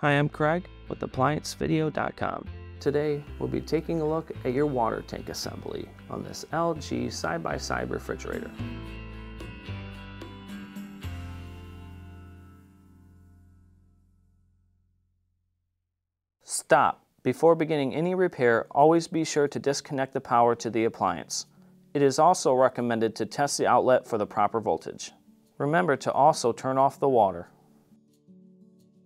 Hi, I'm Craig with ApplianceVideo.com. Today, we'll be taking a look at your water tank assembly on this LG side-by-side refrigerator. Stop. Before beginning any repair, always be sure to disconnect the power to the appliance. It is also recommended to test the outlet for the proper voltage. Remember to also turn off the water.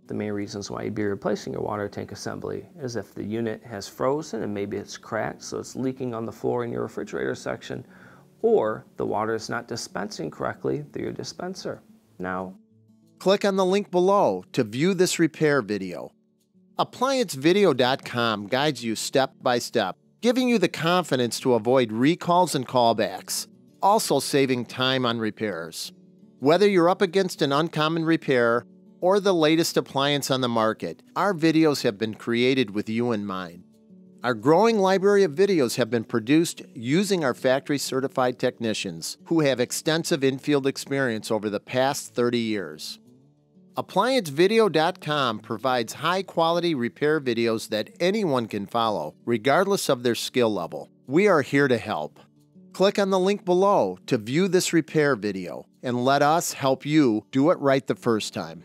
The main reasons why you'd be replacing your water tank assembly is if the unit has frozen and maybe it's cracked, so it's leaking on the floor in your refrigerator section, or the water is not dispensing correctly through your dispenser. Now, click on the link below to view this repair video. ApplianceVideo.com guides you step by step, giving you the confidence to avoid recalls and callbacks, also saving time on repairs. Whether you're up against an uncommon repair or the latest appliance on the market, our videos have been created with you in mind. Our growing library of videos have been produced using our factory-certified technicians who have extensive infield experience over the past 30 years. ApplianceVideo.com provides high-quality repair videos that anyone can follow, regardless of their skill level. We are here to help. Click on the link below to view this repair video and let us help you do it right the first time.